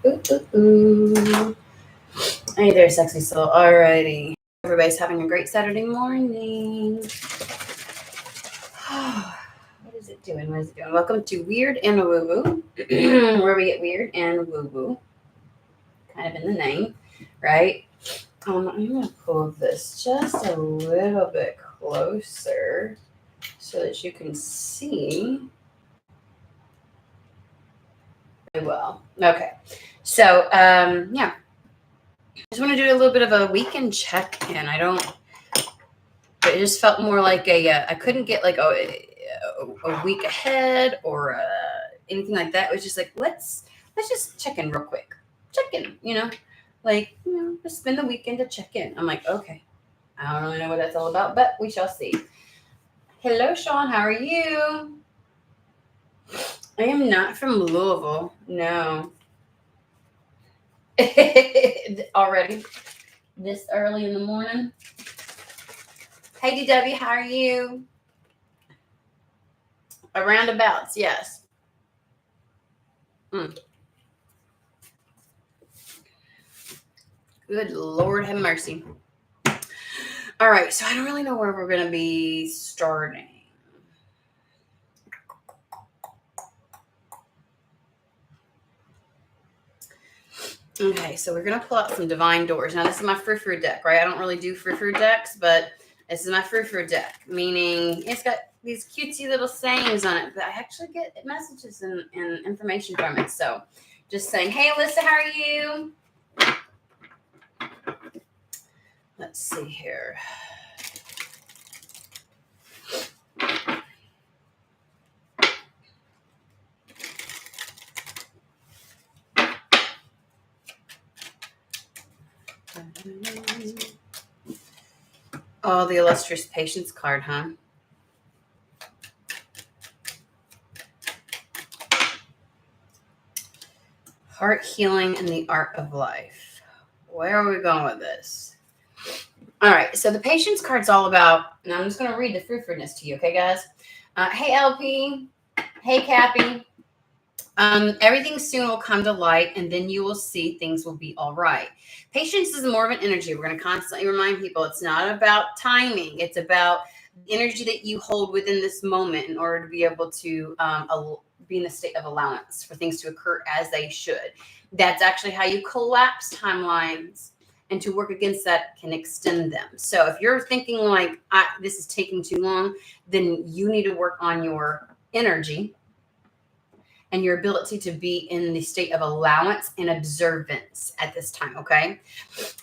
Ooh, ooh, ooh. Hey there, sexy soul. Alrighty. Everybody's having a great Saturday morning. What is it doing? What is it doing? Welcome to Weird and Woo Woo, where we get weird and woo woo, kind of in the name, right? I'm gonna pull this just a little bit closer so that you can see really well. Okay, so yeah, just want to do a little bit of a weekend check-in. It just felt more like I couldn't get like a week ahead or anything like that. It was just like let's just check in real quick, check in, just spend the weekend to check in. I'm like, okay, I don't really know what that's all about, but we shall see. Hello, Sean. How are you? I am not from Louisville. No. Already this early in the morning. Hey, DW, how are you? Roundabouts, yes. Good Lord have mercy. All right, so I don't really know where we're going to be starting. Okay, so we're going to pull out some Divine Doors. Now, this is my frou-frou deck, right? I don't really do frou-frou decks, but this is my frou-frou deck, meaning it's got these cutesy little sayings on it, but I actually get messages and information from it. So just saying, hey, Alyssa, how are you? Let's see here. Oh, the illustrious patience card, huh? Heart healing and the art of life. Where are we going with this? All right, so the patience card's all about, and I'm just going to read the fruitfulness to you, okay, guys? Hey, LP. Hey, Cappy. Everything soon will come to light, and then you will see things will be all right. Patience is more of an energy. We're going to constantly remind people it's not about timing. It's about the energy that you hold within this moment in order to be able to be in a state of allowance for things to occur as they should. That's actually how you collapse timelines, and to work against that can extend them. So if you're thinking like, this is taking too long, then you need to work on your energy and your ability to be in the state of allowance and observance at this time, okay?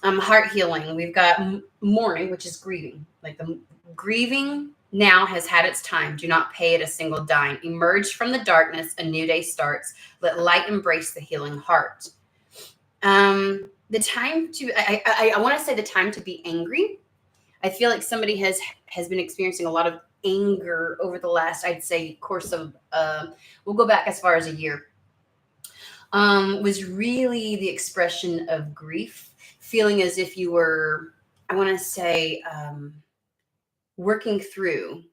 Heart healing. We've got mourning, which is grieving. Like the grieving now has had its time. Do not pay it a single dime. Emerge from the darkness. A new day starts. Let light embrace the healing heart. The time to, I want to say the time to be angry. I feel like somebody has been experiencing a lot of anger over the last, I'd say, course of, we'll go back as far as a year, was really the expression of grief, feeling as if you were, I want to say, working through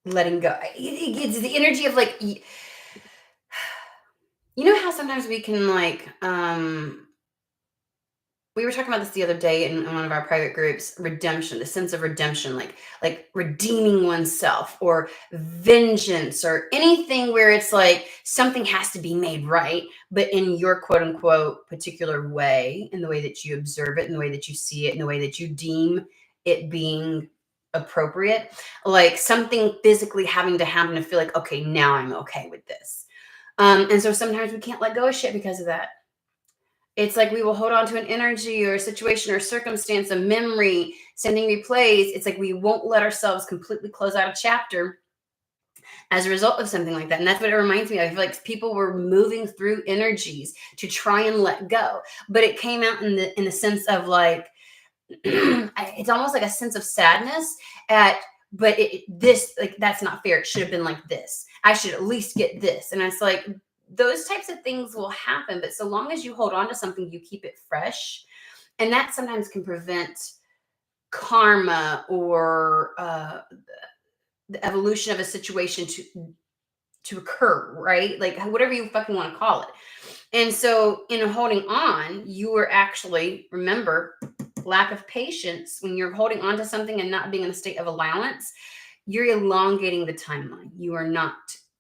letting go. It's the energy of like, you know how sometimes we can like, we were talking about this the other day in one of our private groups, redemption, the sense of redemption, like redeeming oneself or vengeance or anything where it's like something has to be made right, but in your quote unquote particular way, in the way that you observe it, in the way that you see it, in the way that you deem it being appropriate, like something physically having to happen to feel like, okay, now I'm okay with this. And so sometimes we can't let go of shit because of that. It's like we will hold on to an energy or a situation or circumstance, a memory, sending replays. It's like we won't let ourselves completely close out a chapter as a result of something like that. And that's what it reminds me of. I feel like people were moving through energies to try and let go. But it came out in the sense of like, it's almost like a sense of sadness but this, like, that's not fair. It should have been like this. I should at least get this. And it's like, those types of things will happen, but so long as you hold on to something, you keep it fresh, and that sometimes can prevent karma or the evolution of a situation to occur, right? Like whatever you fucking want to call it. And so in holding on, you were actually, remember, lack of patience. When you're holding on to something and not being in a state of allowance, you're elongating the timeline. You are not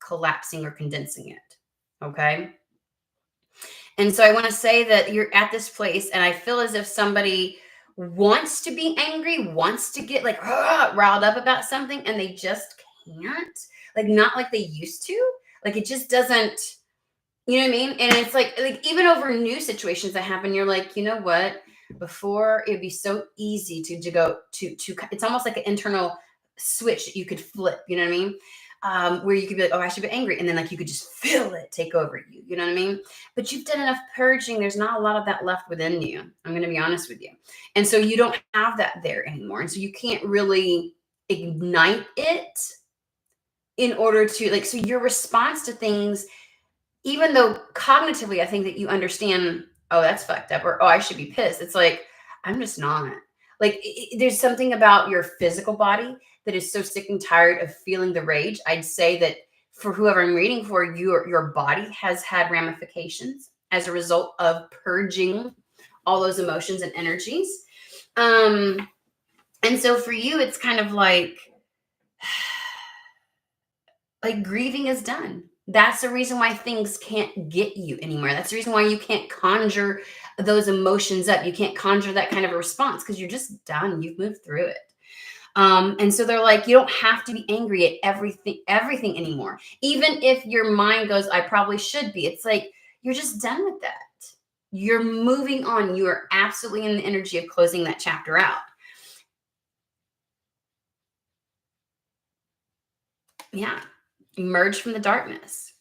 collapsing or condensing it. Okay. And so I want to say that you're at this place, and I feel as if somebody wants to be angry, wants to get like riled up about something, and they just can't. Like, not like they used to. Like, it just doesn't, you know what I mean? And it's like even over new situations that happen, you're like, you know what? Before, it'd be so easy to go to it's almost like an internal switch that you could flip, you know what I mean? Where you could be like, oh, I should be angry. And then like you could just feel it take over you. You know what I mean? But you've done enough purging. There's not a lot of that left within you. I'm going to be honest with you. And so you don't have that there anymore. And so you can't really ignite it in order to like, so your response to things, even though cognitively, I think that you understand, oh, that's fucked up, or oh, I should be pissed. It's like, I'm just not. Like, there's something about your physical body that is so sick and tired of feeling the rage. I'd say that for whoever I'm reading for, your body has had ramifications as a result of purging all those emotions and energies. And so for you, it's kind of like grieving is done. That's the reason why things can't get you anymore. That's the reason why you can't conjure those emotions up. You can't conjure that kind of a response because you're just done. You've moved through it. And so they're like, you don't have to be angry at everything anymore. Even if your mind goes, I probably should be. It's like, you're just done with that. You're moving on. You are absolutely in the energy of closing that chapter out. Yeah. Emerge from the darkness.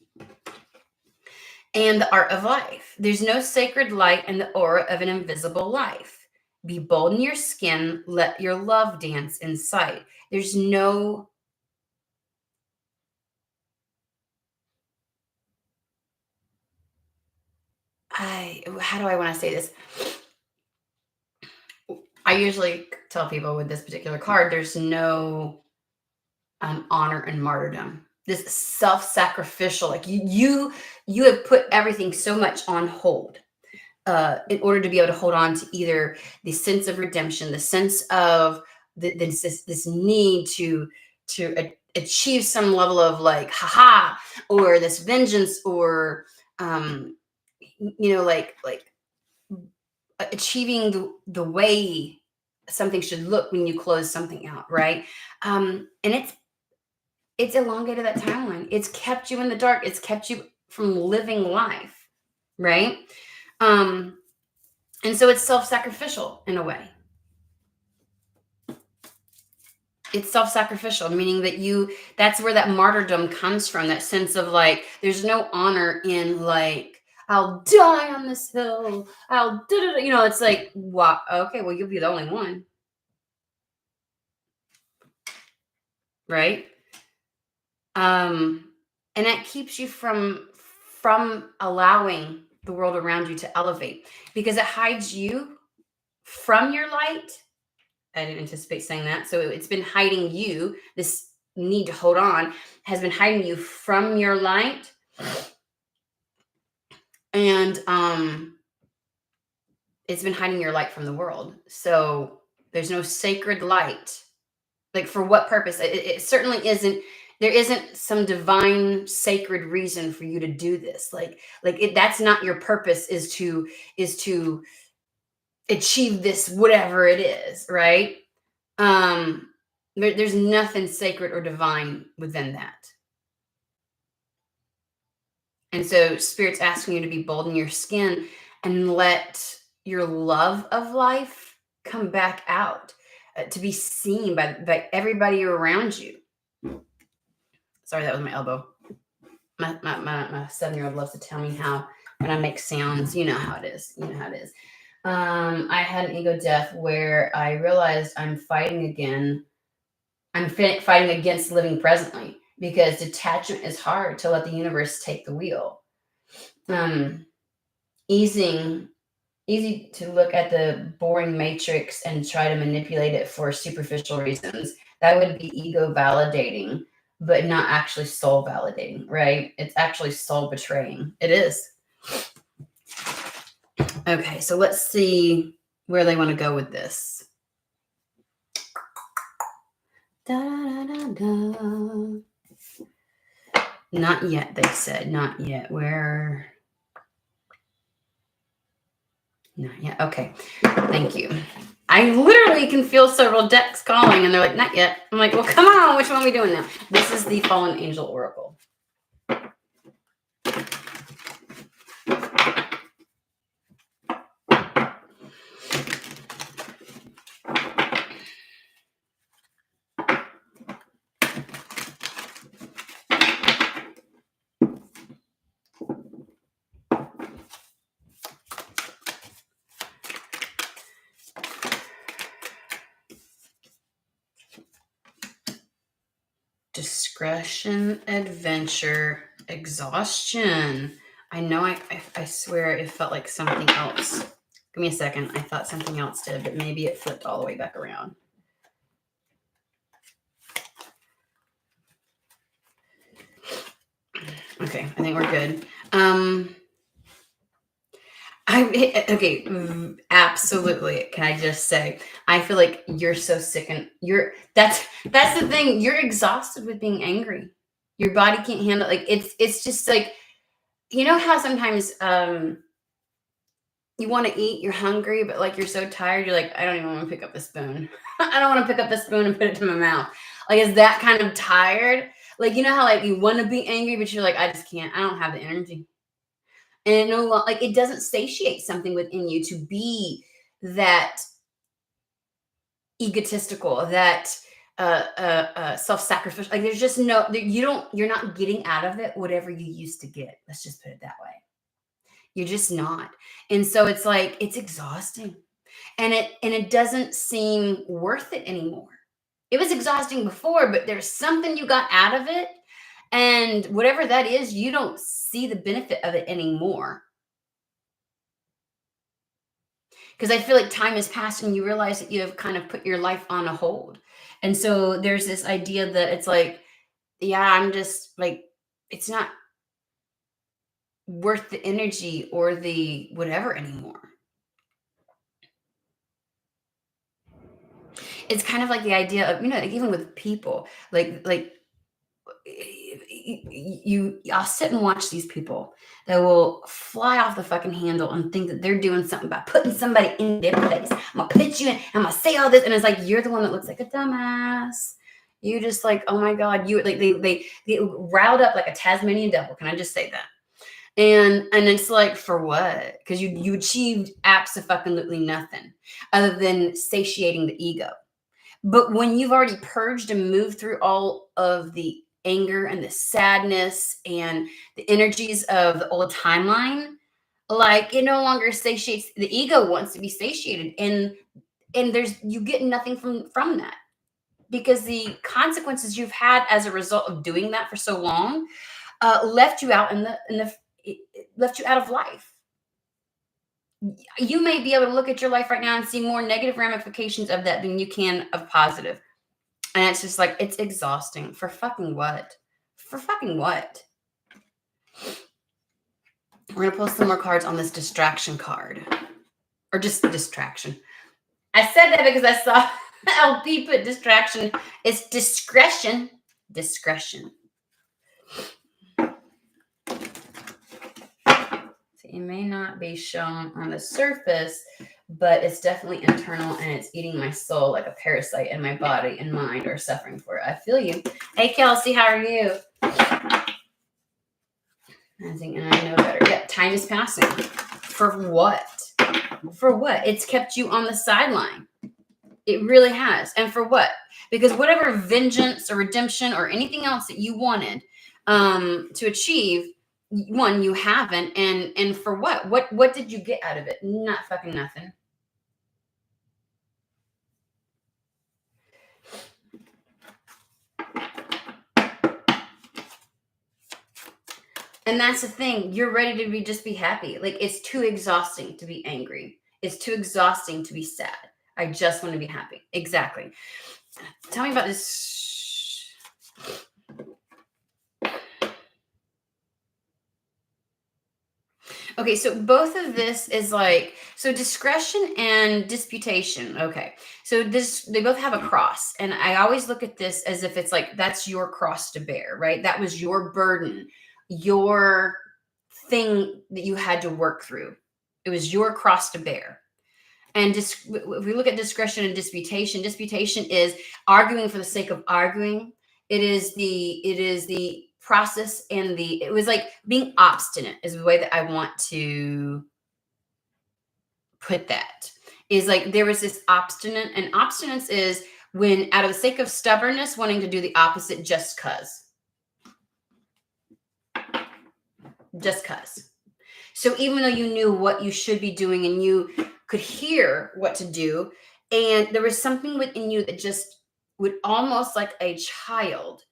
And the art of life. There's no sacred light in the aura of an invisible life. Be bold in your skin. Let your love dance in sight. There's no how do I want to say this? I usually tell people with this particular card, there's no honor and martyrdom. This self-sacrificial, like you have put everything so much on hold in order to be able to hold on to either the sense of redemption, the sense of this need to achieve some level of like haha, or this vengeance, or like achieving the way something should look when you close something out, right? And it's elongated that timeline. It's kept you in the dark. It's kept you from living life, right? And so it's self-sacrificial in a way. It's self-sacrificial, meaning that that's where that martyrdom comes from, that sense of like, there's no honor in like, I'll die on this hill. It's like, wow, okay, well, you'll be the only one. Right? And that keeps you from allowing the world around you to elevate, because it hides you from your light. I didn't anticipate saying that. So it's been hiding you. This need to hold on has been hiding you from your light. And it's been hiding your light from the world. So there's no sacred light. Like, for what purpose? It certainly isn't. There isn't some divine sacred reason for you to do this. That's not your purpose, is to achieve this, whatever it is, right? There's nothing sacred or divine within that. And so Spirit's asking you to be bold in your skin and let your love of life come back out, to be seen by everybody around you. Sorry, that was my elbow. My 7-year-old loves to tell me how when I make sounds, you know how it is. I had an ego death where I realized I'm fighting again. I'm fighting against living presently, because detachment is hard to let the universe take the wheel. Easing Easy to look at the boring matrix and try to manipulate it for superficial reasons. That would be ego validating, but not actually soul validating, right? It's actually soul betraying. It is. Okay, so let's see where they want to go with this. Da, da, da, da. Not yet, they said. Not yet. Where? Not yet. Okay. Thank you. I literally can feel several decks calling, and they're like, not yet. I'm like, well, come on. Which one are we doing now? This is the Fallen Angel Oracle. Discretion, adventure, exhaustion. I know I swear it felt like something else. Give me a second. I thought something else did, but maybe it flipped all the way back around. Okay, I think we're good. Absolutely. Can I just say, I feel like you're so sick and that's the thing. You're exhausted with being angry. Your body can't handle it's just like, you know how sometimes you want to eat, you're hungry, but like you're so tired, you're like, I don't even want to pick up the spoon. I don't want to pick up the spoon and put it to my mouth. Like, is that kind of tired? Like, you know how like you want to be angry, but you're like, I just can't. I don't have the energy. And it doesn't satiate something within you to be that egotistical, that self-sacrificial. Like there's just you're not getting out of it whatever you used to get. Let's just put it that way. You're just not. And so it's like, it's exhausting. And it doesn't seem worth it anymore. It was exhausting before, but there's something you got out of it. And whatever that is, you don't see the benefit of it anymore. Because I feel like time has passed and you realize that you have kind of put your life on a hold. And so there's this idea that it's like, yeah, I'm just like, it's not worth the energy or the whatever anymore. It's kind of like the idea of, like even with people, I'll sit and watch these people that will fly off the fucking handle and think that they're doing something by putting somebody in their place. I'm gonna put you in, I'm gonna say all this, and it's like you're the one that looks like a dumbass. You just like, oh my god, you like they riled up like a Tasmanian devil. Can I just say that? And it's like, for what? Because you achieved absolutely nothing other than satiating the ego. But when you've already purged and moved through all of the anger and the sadness and the energies of the old timeline, like it no longer satiates. The ego wants to be satiated, and you get nothing from that, because the consequences you've had as a result of doing that for so long left you out left you out of life. You may be able to look at your life right now and see more negative ramifications of that than you can of positive. And it's just like, it's exhausting. For fucking what? For fucking what? We're going to pull some more cards on this distraction card. Or just distraction. I said that because I saw LP put distraction. It's discretion. Discretion. So it may not be shown on the surface, but it's definitely internal, and it's eating my soul like a parasite, and my body and mind are suffering for it. I feel you. Hey, Kelsey, how are you? I think, and I know better. Yeah, time is passing. For what? For what? It's kept you on the sideline. It really has. And for what? Because whatever vengeance or redemption or anything else that you wanted to achieve, one, you haven't. And for what? What did you get out of it? Not fucking nothing. And that's the thing. You're ready to just be happy. Like, it's too exhausting to be angry. It's too exhausting to be sad. I just want to be happy. Exactly. Tell me about this. Okay, so both of this is like, so discretion and disputation. Okay, so this, they both have a cross. And I always look at this as if it's like, that's your cross to bear, right? That was your burden, your thing that you had to work through. It was your cross to bear. And if we look at discretion and disputation is arguing for the sake of arguing. It is the process, and it was like being obstinate is the way that I want to put that. Is like there was this obstinate, and obstinance is when out of the sake of stubbornness, wanting to do the opposite just cause. Just cause. So even though you knew what you should be doing and you could hear what to do, and there was something within you that just would almost like a child,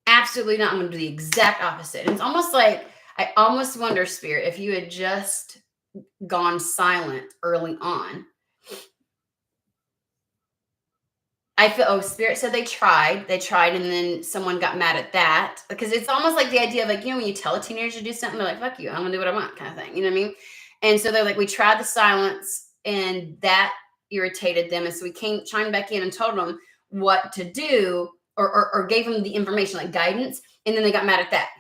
absolutely not, I'm going to do the exact opposite. And it's almost like, I almost wonder, Spirit, if you had just gone silent early on. I feel, oh, Spirit said they tried, and then someone got mad at that. Because it's almost like the idea of like, when you tell a teenager to do something, they're like, fuck you, I'm gonna do what I want, kind of thing. You know what I mean? And so they're like, we tried the silence, and that irritated them. And so we chimed back in and told them what to do, or gave them the information, like guidance, and then they got mad at that.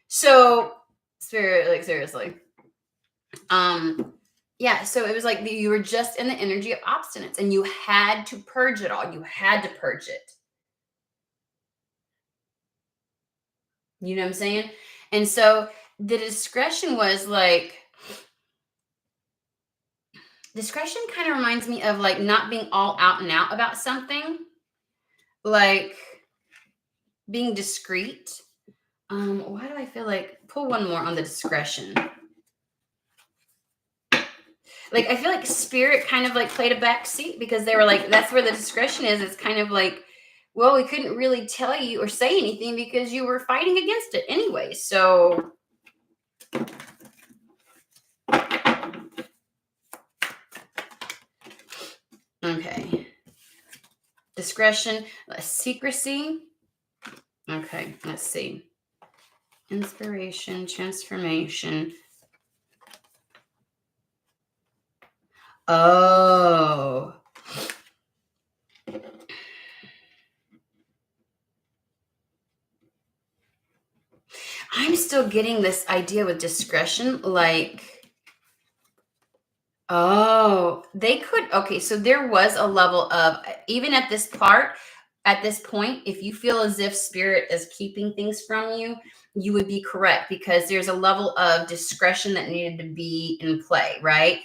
So, Spirit, like, seriously. Yeah, so it was like you were just in the energy of obstinance, and you had to purge it all. You had to purge it. You know what I'm saying? And so the discretion was like, discretion kind of reminds me of like not being all out and out about something, like being discreet. Why do I feel like, pull one more on the discretion? Like, I feel like Spirit kind of like played a back seat, because they were like, that's where the discretion is. It's kind of like, well, we couldn't really tell you or say anything because you were fighting against it anyway. So okay. Discretion, secrecy. Okay, let's see. Inspiration, transformation. Oh. I'm still getting this idea with discretion, like, oh, they could, okay, so there was a level of, even at this point, if you feel as if Spirit is keeping things from you, you would be correct, because there's a level of discretion that needed to be in play, right?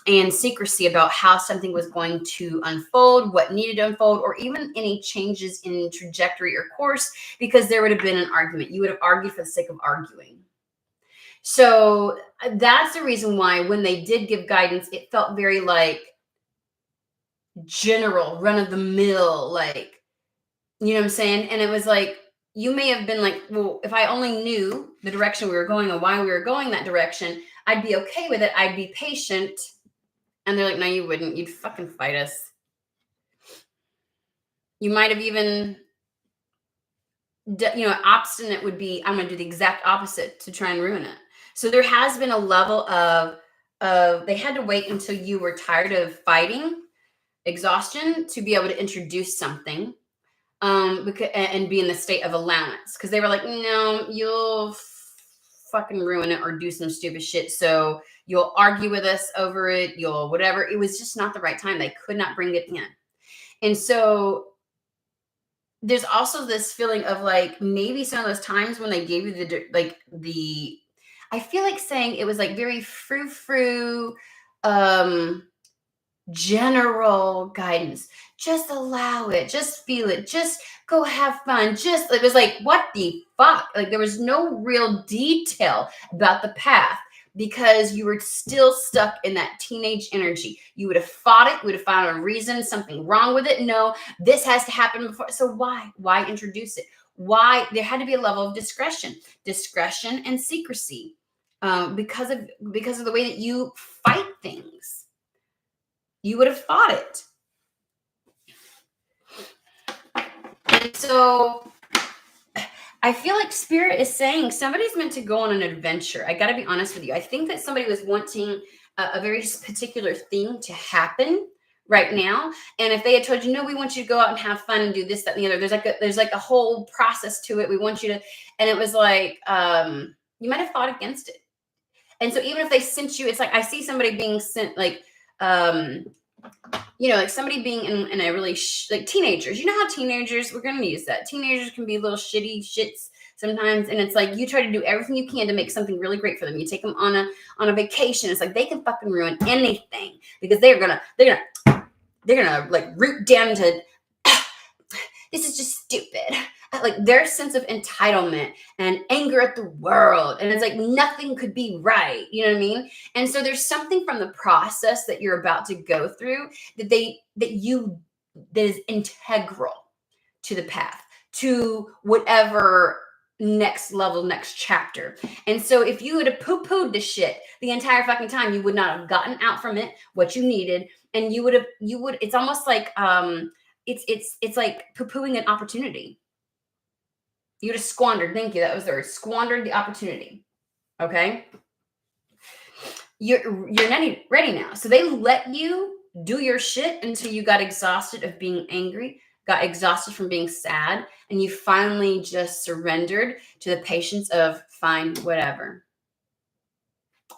And secrecy about how something was going to unfold, what needed to unfold, or even any changes in trajectory or course, because there would have been an argument. You would have argued for the sake of arguing. So that's the reason why when they did give guidance, it felt very like general, run of the mill, like, you know what I'm saying? And it was like, you may have been like, well, if I only knew the direction we were going and why we were going that direction, I'd be okay with it. I'd be patient. And they're like, no, you wouldn't. You'd fucking fight us. You might have even, obstinate would be, I'm going to do the exact opposite to try and ruin it. So there has been a level of they had to wait until you were tired of fighting, exhaustion, to be able to introduce something. And be in the state of allowance, because they were like, no, you'll fucking ruin it or do some stupid shit, so you'll argue with us over it, you'll whatever. It was just not the right time. They could not bring it in. And so there's also this feeling of like, maybe some of those times when they gave you I feel like saying it was like very frou-frou, general guidance. Just allow it, just feel it, just go have fun. Just, it was like, what the fuck? Like, there was no real detail about the path, because you were still stuck in that teenage energy. You would have fought it, would have found a reason, something wrong with it. No, this has to happen before. So why introduce it? Why? There had to be a level of discretion and secrecy, because of the way that you fight things. You would have fought it. And so I feel like Spirit is saying somebody's meant to go on an adventure. I got to be honest with you. I think that somebody was wanting a very particular thing to happen right now. And if they had told you, no, we want you to go out and have fun and do this, that, and the other, there's like a whole process to it. We want you to, and it was like, you might have fought against it. And so even if they sent you, it's like, I see somebody being sent like, like somebody being in a really like teenagers, you know how teenagers, we're going to use that. Teenagers can be little shitty shits sometimes. And it's like, you try to do everything you can to make something really great for them. You take them on a vacation. It's like, they can fucking ruin anything because they're going to like root down to, this is just stupid. Like their sense of entitlement and anger at the world. And it's like, nothing could be right. You know what I mean? And so there's something from the process that you're about to go through that is integral to the path, to whatever next level, next chapter. And so if you would have poo-pooed the shit the entire fucking time, you would not have gotten out from it what you needed. And it's almost like, it's like poo-pooing an opportunity. You just squandered. Thank you. That was the word. Squandered the opportunity. Okay. You're ready now. So they let you do your shit until you got exhausted of being angry, got exhausted from being sad, and you finally just surrendered to the patience of fine, whatever.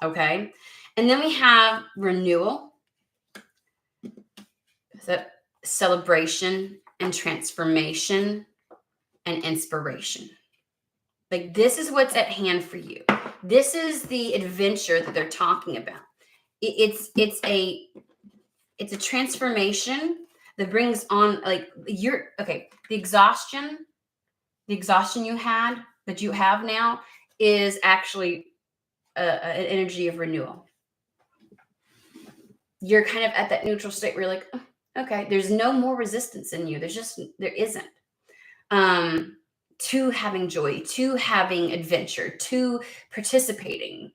Okay. And then we have renewal. That celebration and transformation and inspiration. Like this is what's at hand for you. This is the adventure that they're talking about. It's a transformation that brings on like the exhaustion you had that you have now is actually an energy of renewal. You're kind of at that neutral state where you're like, oh, okay, there's no more resistance in you. There isn't. To having joy, to having adventure, to participating,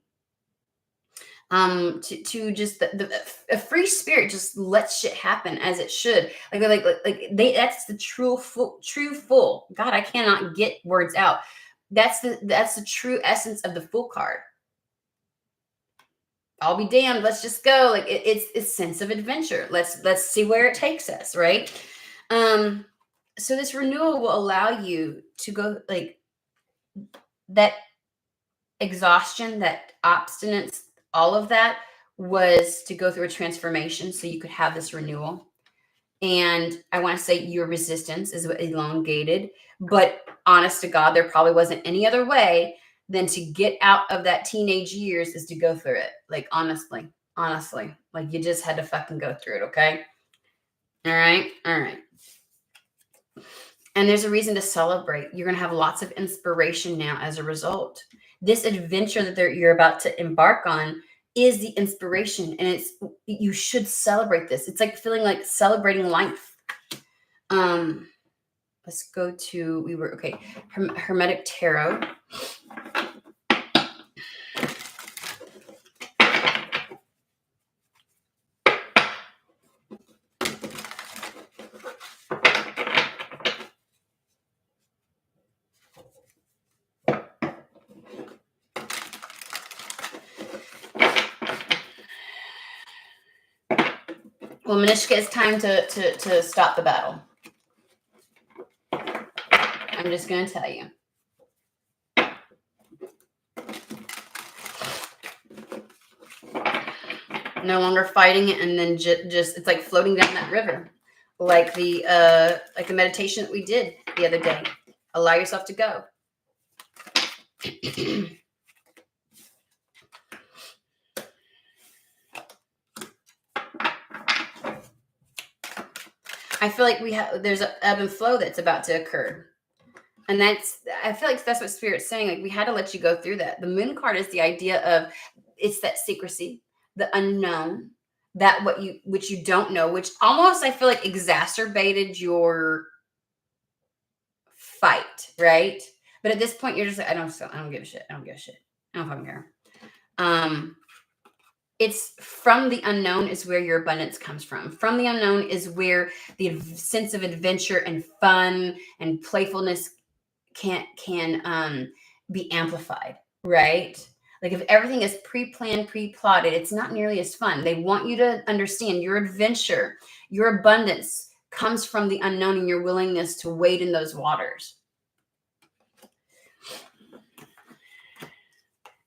to just a free spirit just lets shit happen as it should. That's the true full. God, I cannot get words out. That's the true essence of the Fool card. I'll be damned. Let's just go. Like it's sense of adventure. Let's see where it takes us. Right. So this renewal will allow you to go like that exhaustion, that obstinance, all of that was to go through a transformation so you could have this renewal. And I want to say your resistance is elongated, but honest to God, there probably wasn't any other way than to get out of that teenage years is to go through it. Like, honestly, like you just had to fucking go through it. Okay. All right. And there's a reason to celebrate. You're going to have lots of inspiration now as a result. This adventure that you're about to embark on is the inspiration. And you should celebrate this. It's like feeling like celebrating life. Let's go to, Hermetic Tarot. Well, Manishka, it's time to stop the battle. I'm just going to tell you. No longer fighting it, and then just it's like floating down that river, like the meditation that we did the other day. Allow yourself to go. I feel like there's an ebb and flow that's about to occur. And I feel like that's what Spirit's saying. Like we had to let you go through that. The Moon card is the idea of, it's that secrecy, the unknown, which you don't know, which almost I feel like exacerbated your fight, right? But at this point, you're just like, I don't give a shit. I don't give a shit. I don't fucking care. It's from the unknown is where your abundance comes from. From the unknown is where the sense of adventure and fun and playfulness can be amplified, right? Like if everything is pre-planned, pre-plotted, it's not nearly as fun. They want you to understand your adventure, your abundance comes from the unknown and your willingness to wade in those waters.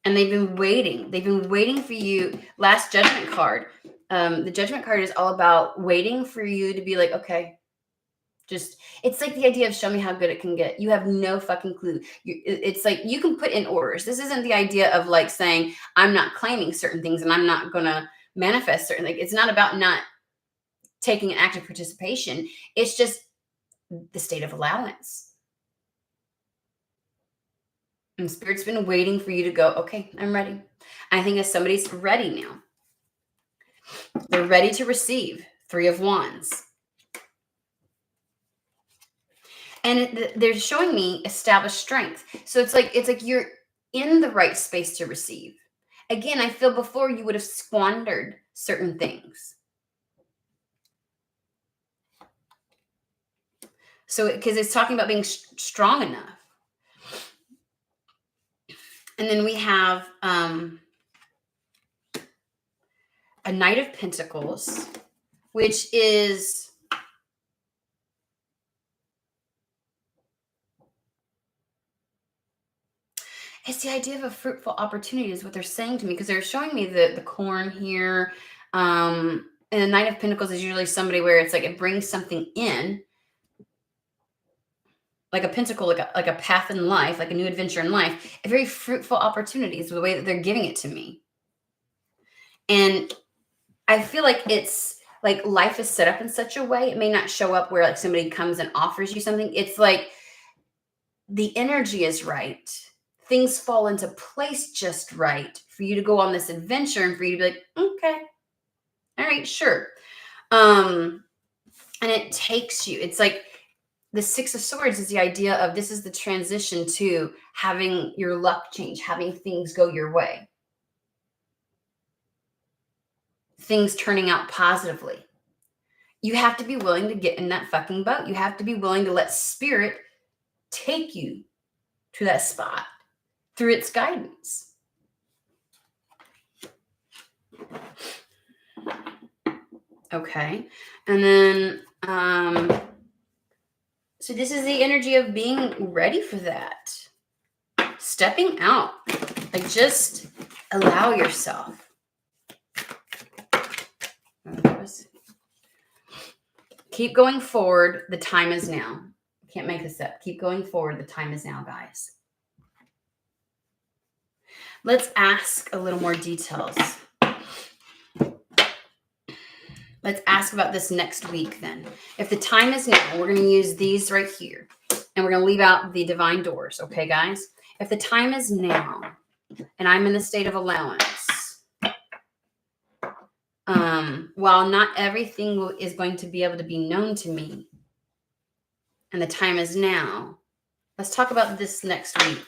And they've been waiting. They've been waiting for you. Last judgment card. The judgment card is all about waiting for you to be like, okay, just, it's like the idea of show me how good it can get. You have no fucking clue. It's like you can put in orders. This isn't the idea of like saying, I'm not claiming certain things and I'm not going to manifest certain things. It's not about not taking an active participation. It's just the state of allowance. And Spirit's been waiting for you to go, okay, I'm ready. I think if somebody's ready now, they're ready to receive 3 of Wands. And they're showing me established strength. So it's like you're in the right space to receive. Again, I feel before you would have squandered certain things. So because it's talking about being strong enough. And then we have a Knight of Pentacles, which is it's the idea of a fruitful opportunity is what they're saying to me, because they're showing me the corn here. And the Knight of Pentacles is usually somebody where it's like it brings something in, like a pentacle, like a path in life, like a new adventure in life. A very fruitful opportunity is the way that they're giving it to me. And I feel like it's like life is set up in such a way, it may not show up where like somebody comes and offers you something. It's like the energy is right. Things fall into place just right for you to go on this adventure and for you to be like, okay, all right, sure. And it takes you, it's like the 6 of Swords is the idea of this is the transition to having your luck change, having things go your way. Things turning out positively. You have to be willing to get in that fucking boat. You have to be willing to let Spirit take you to that spot through its guidance. Okay. And then, so this is the energy of being ready for that. Stepping out. Like just allow yourself. Keep going forward. The time is now. Can't make this up. Keep going forward. The time is now, guys. Let's ask a little more details. Let's ask about this next week then. If the time is now, we're going to use these right here. And we're going to leave out the divine doors. Okay, guys? If the time is now, and I'm in the state of allowance, while not everything is going to be able to be known to me, and the time is now, let's talk about this next week.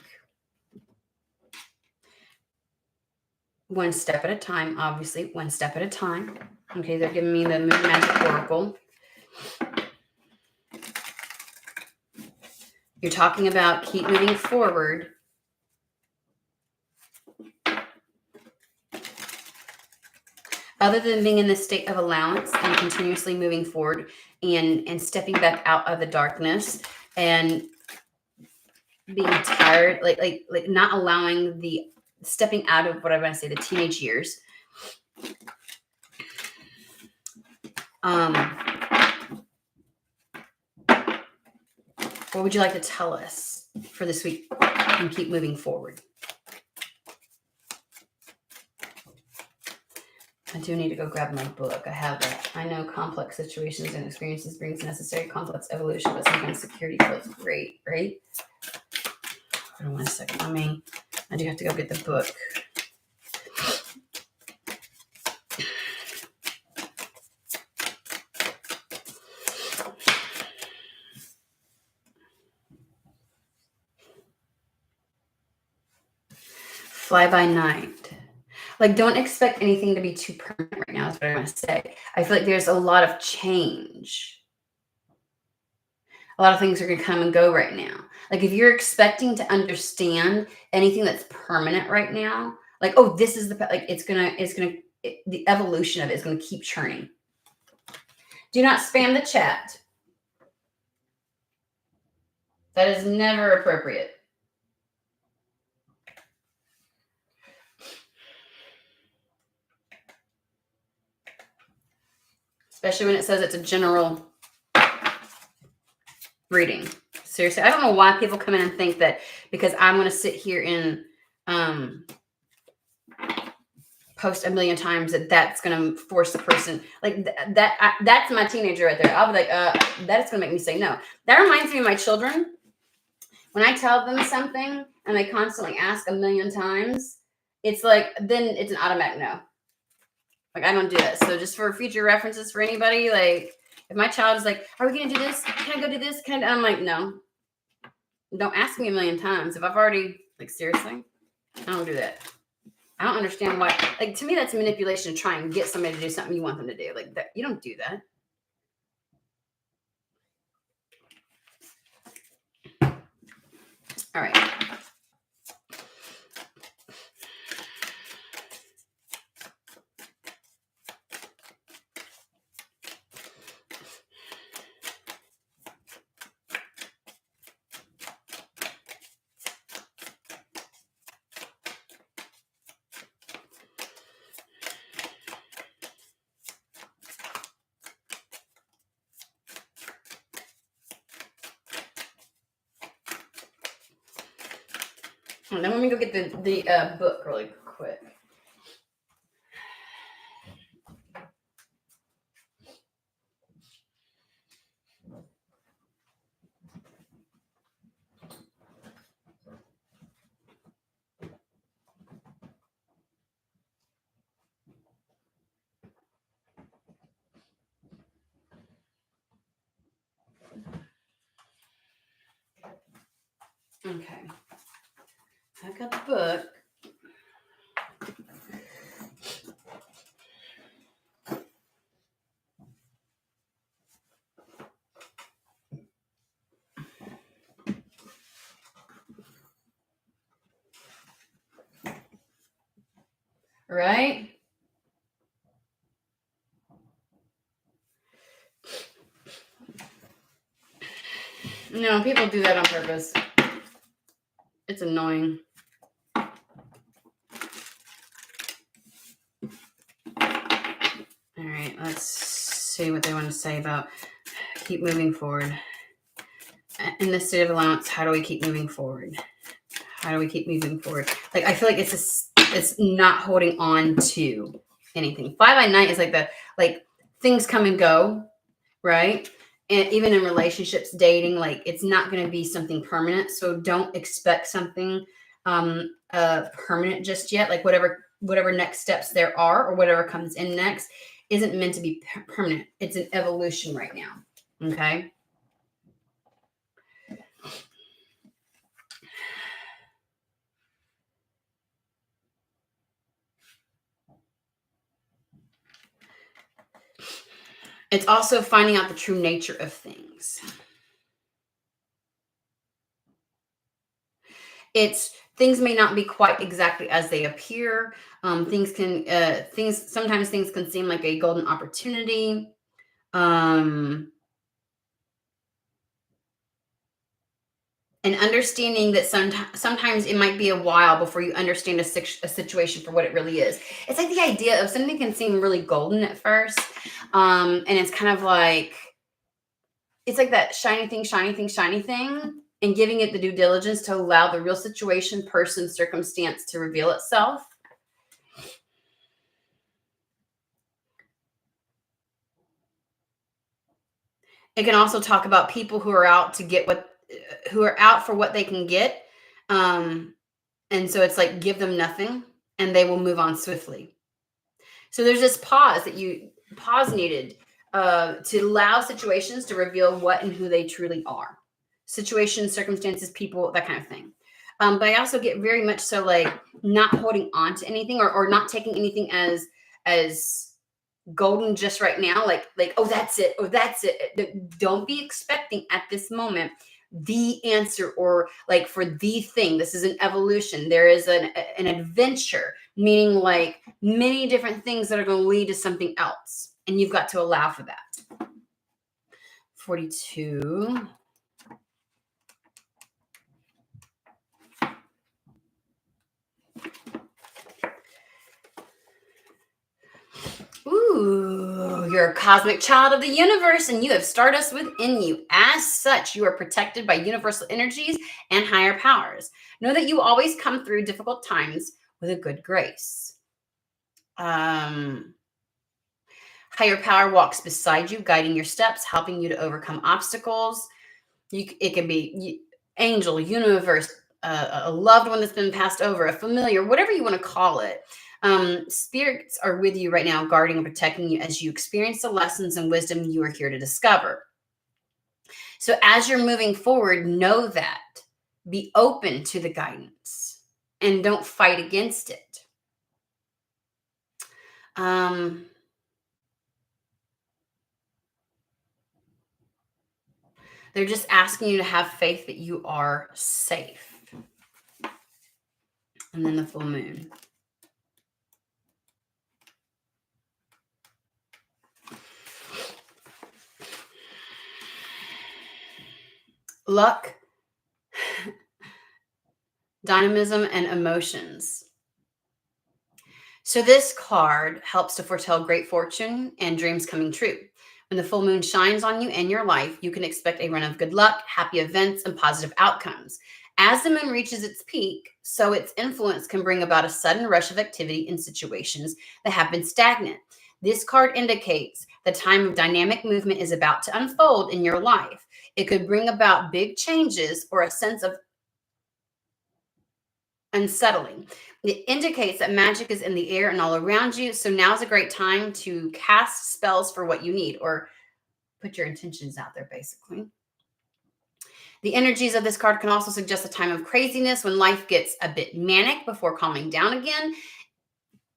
One step at a time, obviously, one step at a time. Okay, they're giving me the Magic Oracle. You're talking about keep moving forward. Other than being in this state of allowance and continuously moving forward and stepping back out of the darkness and being tired, like not allowing the stepping out of what I'm going to say, the teenage years. What would you like to tell us for this week and keep moving forward? I do need to go grab my book. I have it. I know complex situations and experiences brings necessary complex evolution, but sometimes security feels great, right? Hold on 1 second. I do have to go get the book. fly by night. Like, don't expect anything to be too permanent right now, is what I'm going to say. I feel like there's a lot of change. A lot of things are going to come and go right now. Like, if you're expecting to understand anything that's permanent right now, like, oh, this is the evolution of it is going to keep churning. Do not spam the chat. That is never appropriate. Especially when it says it's a general reading. Seriously, I don't know why people come in and think that because I'm going to sit here and post a million times that's going to force the person like that's my teenager right there. I'll be like, that's going to make me say no. That reminds me of my children. When I tell them something and they constantly ask a million times, it's like, then it's an automatic no. Like, I don't do that. So just for future references for anybody, like if my child is like, are we going to do this? Can I go do this? I'm like, no. Don't ask me a million times. If I've already, like, seriously, I don't do that. I don't understand why. Like, to me, that's manipulation to try and get somebody to do something you want them to do. Like, that, you don't do that. All right. And then let me go get the book really quick. Okay. I've got the book. Right? No, people do that on purpose. It's annoying. All right, let's see what they want to say about keep moving forward. In this state of allowance, how do we keep moving forward? How do we keep moving forward? Like, I feel like it's not holding on to anything. Fly by night is like things come and go, right? And even in relationships, dating, like it's not going to be something permanent. So don't expect something permanent just yet. Like whatever next steps there are or whatever comes in next isn't meant to be permanent. It's an evolution right now. Okay. It's also finding out the true nature of things. Things may not be quite exactly as they appear. Sometimes things can seem like a golden opportunity. And understanding that sometimes it might be a while before you understand a situation for what it really is. It's like the idea of something can seem really golden at first. And it's kind of like, it's like that shiny thing, and giving it the due diligence to allow the real situation, person, circumstance to reveal itself. It can also talk about people who are out for what they can get. And so it's like, give them nothing and they will move on swiftly. So there's this pause needed to allow situations to reveal what and who they truly are. Situations, circumstances, people, that kind of thing. But I also get very much so like not holding on to anything or not taking anything as golden just right now. Like, oh, that's it. Oh, that's it. Don't be expecting at this moment the answer or like for the thing. This is an evolution. There is an adventure, meaning like many different things that are going to lead to something else. And you've got to allow for that. 42. Ooh, you're a cosmic child of the universe and you have stardust within you. As such, you are protected by universal energies and higher powers. Know that you always come through difficult times with a good grace. Higher power walks beside you, guiding your steps, helping you to overcome obstacles. It can be angel, universe, a loved one that's been passed over, a familiar, whatever you want to call it. Spirits are with you right now, guarding and protecting you as you experience the lessons and wisdom you are here to discover. So as you're moving forward, know that. Be open to the guidance and don't fight against it. They're just asking you to have faith that you are safe. And then the full moon. Luck, dynamism, and emotions. So this card helps to foretell great fortune and dreams coming true. When the full moon shines on you and your life, you can expect a run of good luck, happy events, and positive outcomes. As the moon reaches its peak, so its influence can bring about a sudden rush of activity in situations that have been stagnant. This card indicates the time of dynamic movement is about to unfold in your life. It could bring about big changes or a sense of unsettling. It indicates that magic is in the air and all around you. So now's a great time to cast spells for what you need or put your intentions out there, basically. The energies of this card can also suggest a time of craziness when life gets a bit manic before calming down again.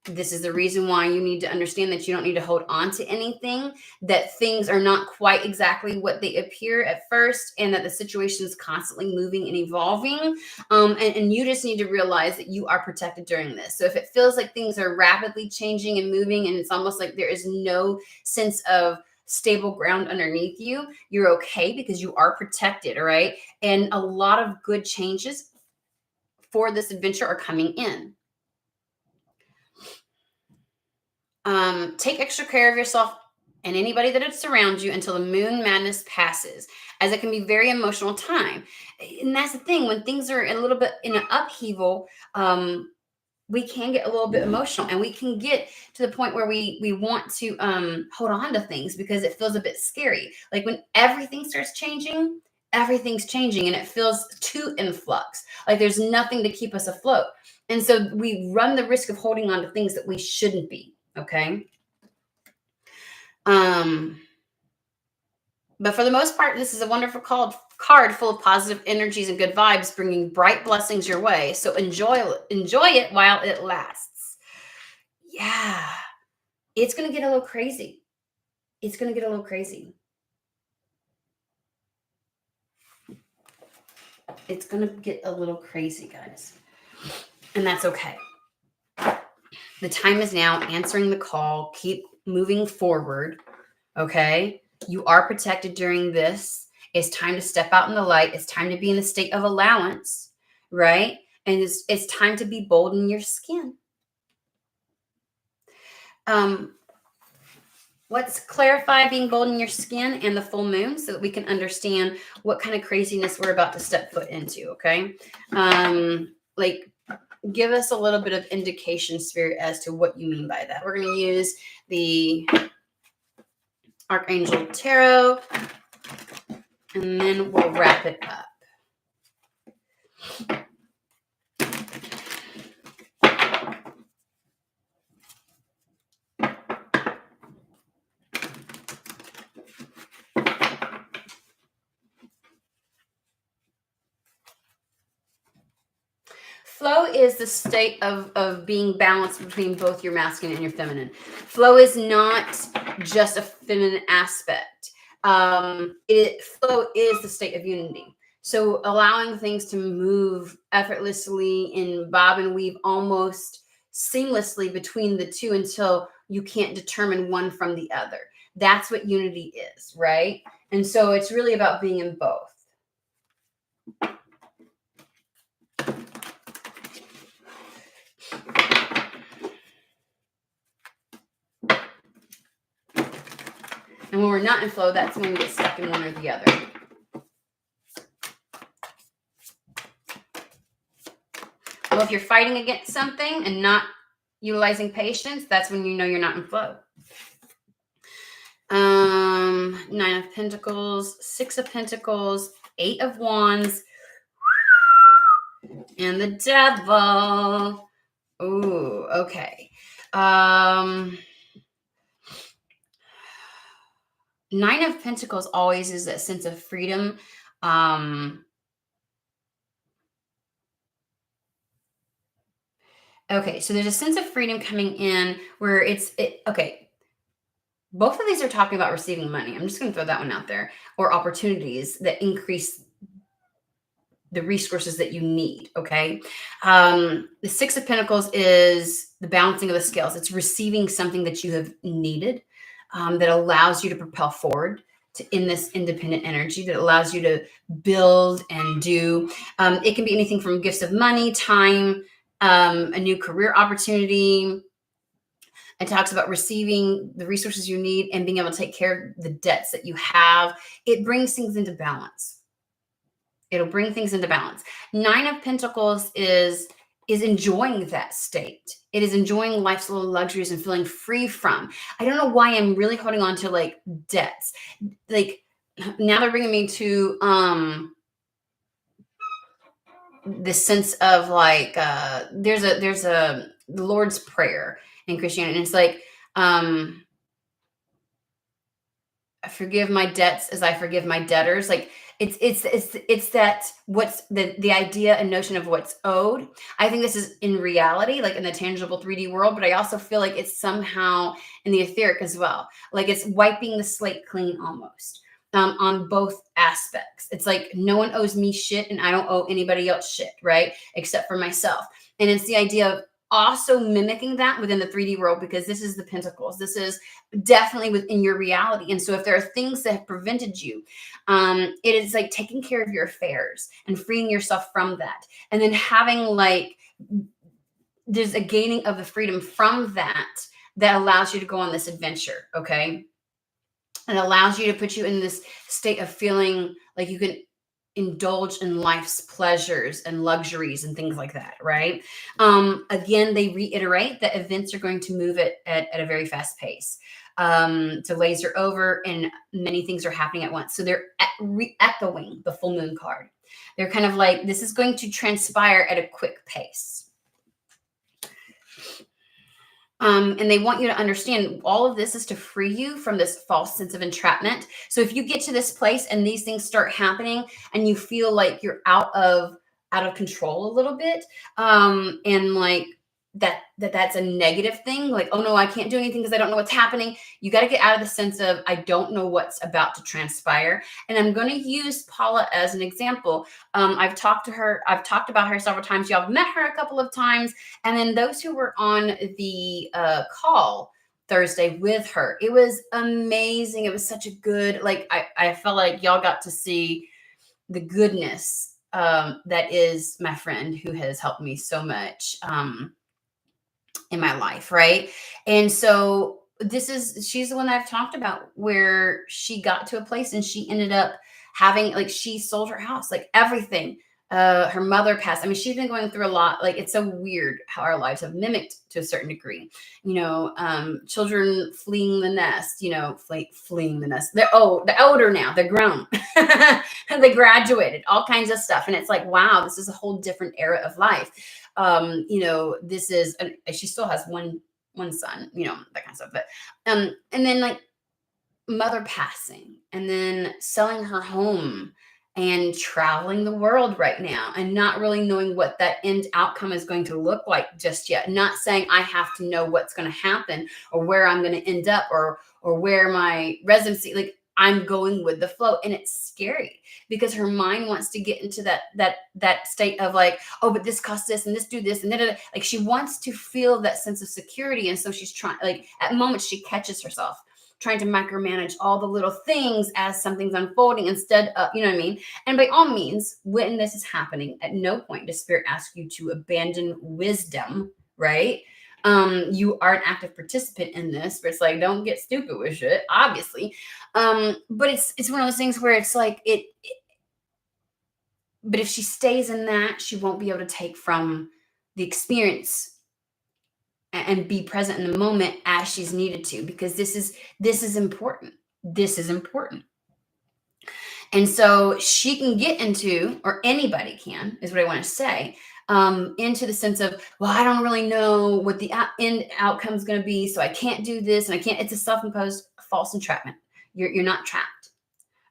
This is the reason why you need to understand that you don't need to hold on to anything, that things are not quite exactly what they appear at first, and that the situation is constantly moving and evolving. And you just need to realize that you are protected during this. So if it feels like things are rapidly changing and moving, and it's almost like there is no sense of stable ground underneath you, you're okay because you are protected, all right? And a lot of good changes for this adventure are coming in. Take extra care of yourself and anybody that surrounds you until the moon madness passes, as it can be very emotional time. And that's the thing, when things are a little bit in an upheaval, we can get a little bit emotional, and we can get to the point where we want to hold on to things because it feels a bit scary. Like when everything starts changing, everything's changing and it feels too in flux. Like there's nothing to keep us afloat. And so we run the risk of holding on to things that we shouldn't be. Okay. But for the most part, this is a wonderful card full of positive energies and good vibes, bringing bright blessings your way. So enjoy it while it lasts. Yeah. It's going to get a little crazy. It's going to get a little crazy. It's going to get a little crazy, guys. And that's okay. The time is now. Answering the call. Keep moving forward. Okay. You are protected during this. It's time to step out in the light. It's time to be in a state of allowance, right? And it's time to be bold in your skin. Let's clarify being bold in your skin and the full moon so that we can understand what kind of craziness we're about to step foot into, okay? Like, give us a little bit of indication, Spirit, as to what you mean by that. We're going to use the Archangel Tarot, and then we'll wrap it up. is the state of being balanced between both your masculine and your feminine. Flow is not just a feminine aspect. Flow is the state of unity. So allowing things to move effortlessly in bob and weave almost seamlessly between the two until you can't determine one from the other. That's what unity is, right? And so it's really about being in both. And when we're not in flow, that's when we get stuck in one or the other. Well, if you're fighting against something and not utilizing patience, that's when you know you're not in flow. 9 of Pentacles, 6 of Pentacles, 8 of Wands, and the Devil. Ooh, okay. 9 of Pentacles always is that sense of freedom. Okay, so there's a sense of freedom coming in where okay. Both of these are talking about receiving money. I'm just going to throw that one out there, or opportunities that increase the resources that you need. Okay. The 6 of Pentacles is the balancing of the scales. It's receiving something that you have needed, that allows you to propel forward in this independent energy, that allows you to build and do. It can be anything from gifts of money, time, a new career opportunity. It talks about receiving the resources you need and being able to take care of the debts that you have. It brings things into balance. It'll bring things into balance. 9 of Pentacles is enjoying that state. It is enjoying life's little luxuries and feeling free from. I don't know why I'm really holding on to like debts. Like now they're bringing me to this sense of like there's a the Lord's Prayer in Christianity, and it's like I forgive my debts as I forgive my debtors. Like it's that what's the idea and notion of what's owed. I think this is in reality, like in the tangible 3D world, but I also feel like it's somehow in the etheric as well. Like it's wiping the slate clean almost. On both aspects. It's like no one owes me shit and I don't owe anybody else shit, right? Except for myself. And it's the idea of also mimicking that within the 3D world, because this is the Pentacles. This is definitely within your reality. And so if there are things that have prevented you, it is like taking care of your affairs and freeing yourself from that. And then having like, there's a gaining of the freedom from that allows you to go on this adventure, okay? It allows you to put you in this state of feeling like you can indulge in life's pleasures and luxuries and things like that, right? Again, they reiterate that events are going to move at a very fast pace. Delays are over and many things are happening at once. So they're re-echoing the full moon card. They're kind of like, this is going to transpire at a quick pace. And they want you to understand all of this is to free you from this false sense of entrapment. So if you get to this place and these things start happening and you feel like you're out of control a little bit, and like that's a negative thing, like, oh no, I can't do anything because I don't know what's happening. You got to get out of the sense of, I don't know what's about to transpire. And I'm going to use Paula as an example. I've talked about her several times. Y'all have met her a couple of times. And then those who were on the call Thursday with her, it was amazing. It was such a good, like, I felt like y'all got to see the goodness that is my friend who has helped me so much in my life, right? And so she's the one that I've talked about where she got to a place and she ended up having, like, she sold her house, like everything. Her mother passed. I mean, she's been going through a lot. Like, it's so weird how our lives have mimicked to a certain degree. You know, children fleeing the nest, fleeing the nest. They're older now. They're grown. They graduated, all kinds of stuff. And it's like, wow, this is a whole different era of life. This is, she still has one son, that kind of stuff. But, and then like mother passing and then selling her home and traveling the world right now and not really knowing what that end outcome is going to look like just yet. Not saying I have to know what's going to happen or where I'm going to end up or where my residency, like I'm going with the flow. And it's scary because her mind wants to get into that state of like, oh, but this costs this and this do this and then like she wants to feel that sense of security. And so she's trying, like at moments she catches herself trying to micromanage all the little things as something's unfolding instead of, you know what I mean? And by all means, when this is happening, at no point does spirit ask you to abandon wisdom, right? You are an active participant in this, but it's like, don't get stupid with shit, obviously. But it's one of those things where it's like but if she stays in that, she won't be able to take from the experience and be present in the moment as she's needed to, because this is important. This is important. And so she can get into, or anybody can, is what I want to say, into the sense of, well, I don't really know what the end outcome is going to be, so I can't do this, and I can't. It's a self-imposed false entrapment. You're not trapped.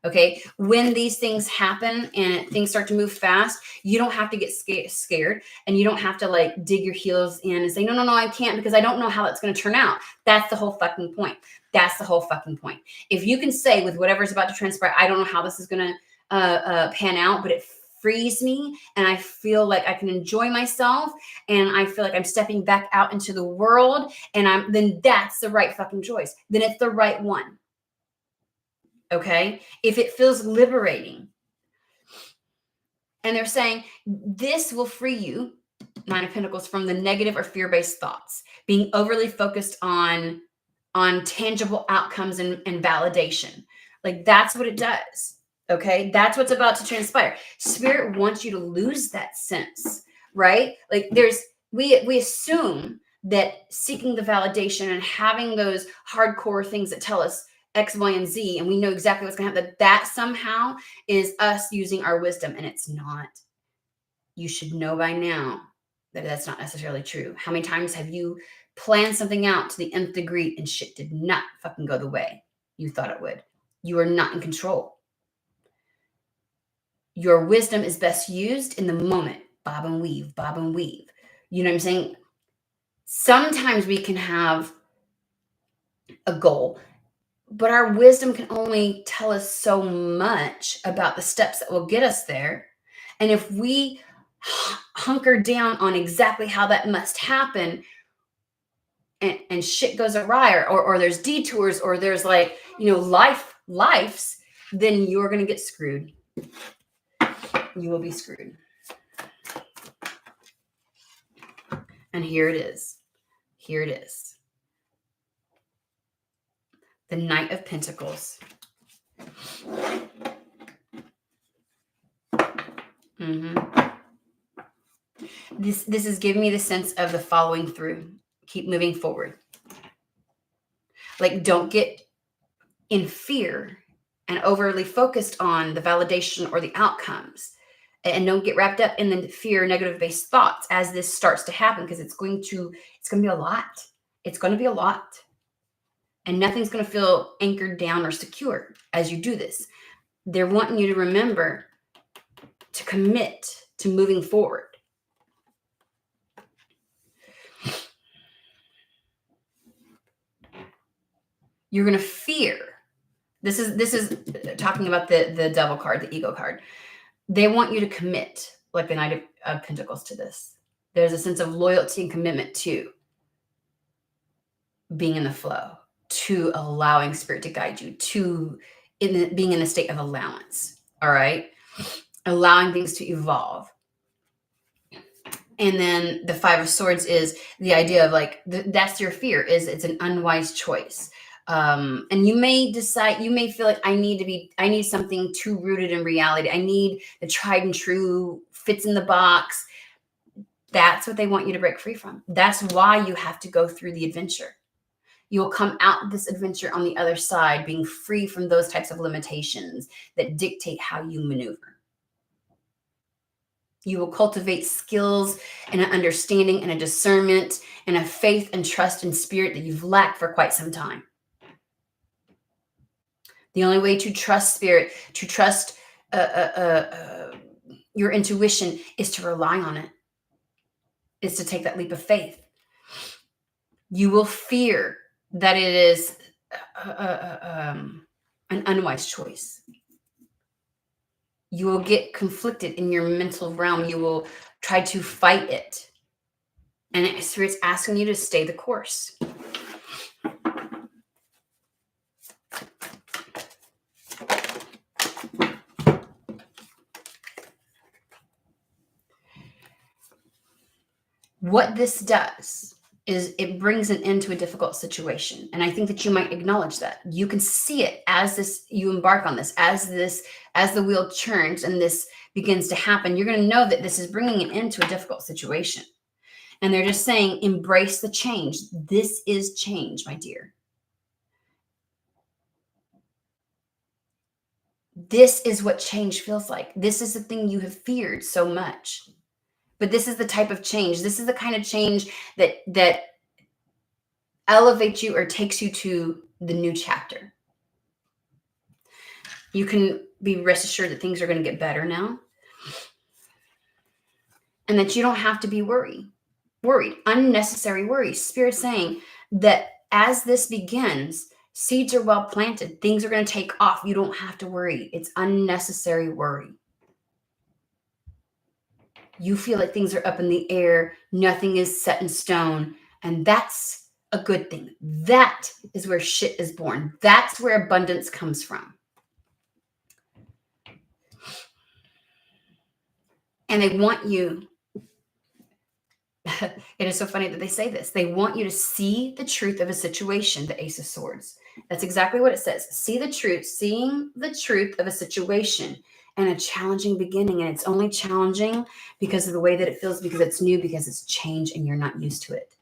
Okay. When these things happen and things start to move fast, you don't have to get scared and you don't have to like dig your heels in and say, no, I can't because I don't know how it's going to turn out. That's the whole fucking point. That's the whole fucking point. If you can say with whatever's about to transpire, I don't know how this is going to pan out, but it frees me and I feel like I can enjoy myself and I feel like I'm stepping back out into the world and then that's the right fucking choice. Then it's the right one. Okay. If it feels liberating and they're saying this will free you, Nine of Pentacles, from the negative or fear-based thoughts, being overly focused on tangible outcomes and validation. Like that's what it does. Okay. That's what's about to transpire. Spirit wants you to lose that sense, right? Like we assume that seeking the validation and having those hardcore things that tell us X, Y, and Z, and we know exactly what's going to happen, that somehow is us using our wisdom, and it's not. You should know by now that that's not necessarily true. How many times have you planned something out to the nth degree and shit did not fucking go the way you thought it would? You are not in control. Your wisdom is best used in the moment. Bob and weave, bob and weave. You know what I'm saying? Sometimes we can have a goal, but our wisdom can only tell us so much about the steps that will get us there. And if we hunker down on exactly how that must happen and shit goes awry or there's detours or there's like, lives, then you're going to get screwed. You will be screwed. And here it is. Here it is. The Knight of Pentacles. This is giving me the sense of the following through. Keep moving forward. Like, don't get in fear and overly focused on the validation or the outcomes. And don't get wrapped up in the fear, negative-based thoughts as this starts to happen, because it's going to be a lot. It's going to be a lot. And nothing's going to feel anchored down or secure as you do this. They're wanting you to remember to commit to moving forward. You're going to fear. This is talking about the Devil card, the ego card. They want you to commit, like the Knight of Pentacles, to this. There's a sense of loyalty and commitment to being in the flow, to allowing spirit to guide you, to being in a state of allowance. All right. Allowing things to evolve. And then the Five of Swords is the idea of like, that's your fear, is it's an unwise choice. And you may decide, you may feel like I need something too rooted in reality. I need the tried and true, fits in the box. That's what they want you to break free from. That's why you have to go through the adventure. You'll come out this adventure on the other side, being free from those types of limitations that dictate how you maneuver. You will cultivate skills and an understanding and a discernment and a faith and trust in spirit that you've lacked for quite some time. The only way to trust spirit, to trust your intuition is to rely on it, is to take that leap of faith. You will fear that it is an unwise choice. You will get conflicted in your mental realm. You will try to fight it. And Spirit's asking you to stay the course. What this does is it brings an end to a difficult situation. And I think that you might acknowledge that. You can see it as this, you embark on this, as the wheel churns and this begins to happen. You're going to know that this is bringing an end to a difficult situation. And they're just saying, embrace the change. This is change, my dear. This is what change feels like. This is the thing you have feared so much. But this is the type of change. This is the kind of change that elevates you or takes you to the new chapter. You can be rest assured that things are going to get better now. And that you don't have to be worried. Unnecessary worry. Spirit saying that as this begins, seeds are well planted. Things are going to take off. You don't have to worry. It's unnecessary worry. You feel like things are up in the air. Nothing is set in stone. And that's a good thing. That is where shit is born. That's where abundance comes from. And they want you. It is so funny that they say this. They want you to see the truth of a situation, the Ace of Swords. That's exactly what it says. See the truth, seeing the truth of a situation and a challenging beginning. And it's only challenging because of the way that it feels, because it's new, because it's change and you're not used to it.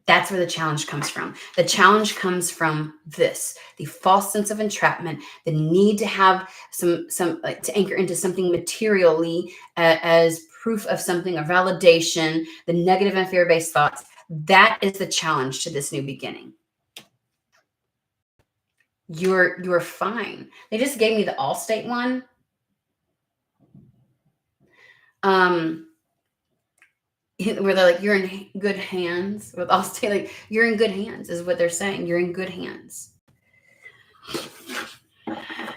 That's where the challenge comes from. The challenge comes from this, the false sense of entrapment, the need to have some like to anchor into something materially as proof of something, a validation, the negative and fear-based thoughts. That is the challenge to this new beginning. You're fine. They just gave me the Allstate one. Where they're like, you're in good hands with Allstate. Like, you're in good hands is what they're saying. You're in good hands.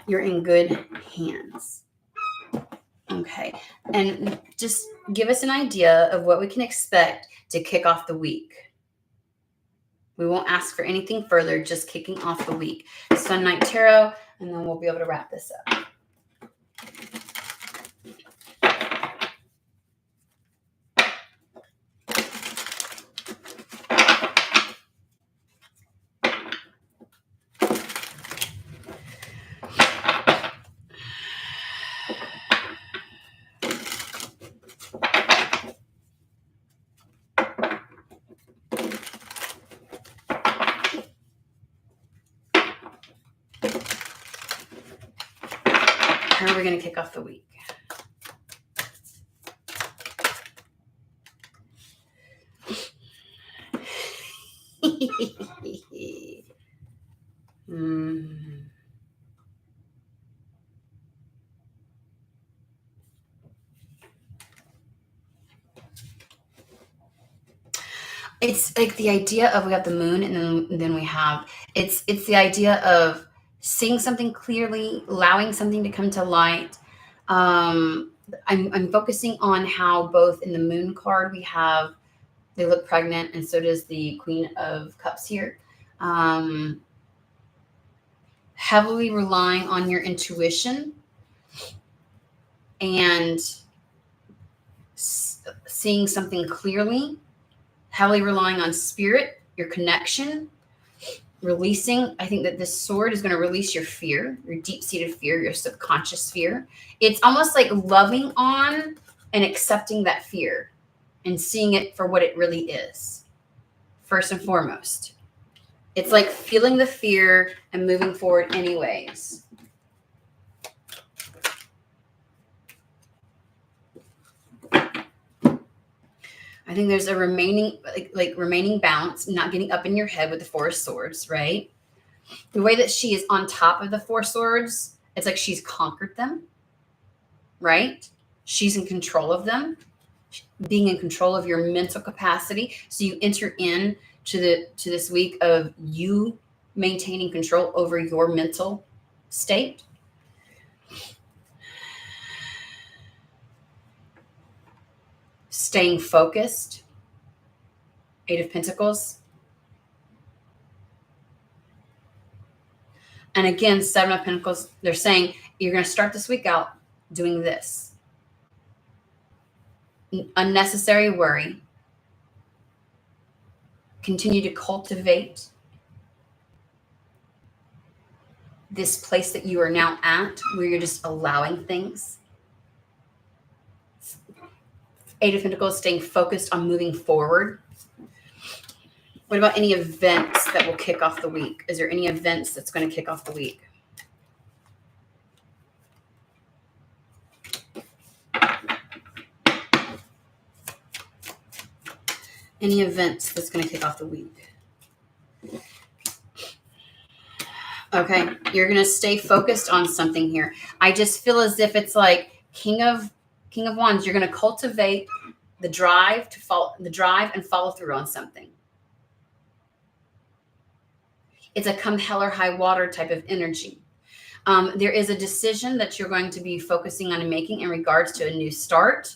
You're in good hands. Okay. And just give us an idea of what we can expect to kick off the week. We won't ask for anything further, just kicking off the week. Sun, Night, Tarot, and then we'll be able to wrap this up. How are we going to kick off the week? It's like the idea of we have the moon and then we have it's the idea of seeing something clearly, allowing something to come to light. I'm focusing on how both in the moon card we have they look pregnant, and so does the Queen of Cups here. Heavily relying on your intuition and seeing something clearly, heavily relying on spirit, your connection, releasing. I think that this sword is going to release your fear, your deep-seated fear, your subconscious fear. It's almost like loving on and accepting that fear and seeing it for what it really is, first and foremost. It's like feeling the fear and moving forward anyways. I think there's a remaining, like remaining balance, not getting up in your head with the Four of Swords, right? The way that she is on top of the Four Swords, it's like she's conquered them, right? She's in control of them, being in control of your mental capacity. So you enter in to this week of you maintaining control over your mental state. Staying focused. Eight of Pentacles. And again, Seven of Pentacles, they're saying you're going to start this week out doing this. Unnecessary worry. Continue to cultivate this place that you are now at, where you're just allowing things. Eight of Pentacles, staying focused on moving forward. What about any events that will kick off the week? Is there any events that's going to kick off the week? Any events that's going to kick off the week? Okay, you're going to stay focused on something here. I just feel as if it's like King of Wands. You're going to cultivate the drive and follow through on something. It's a come hell or high water type of energy. There is a decision that you're going to be focusing on and making in regards to a new start.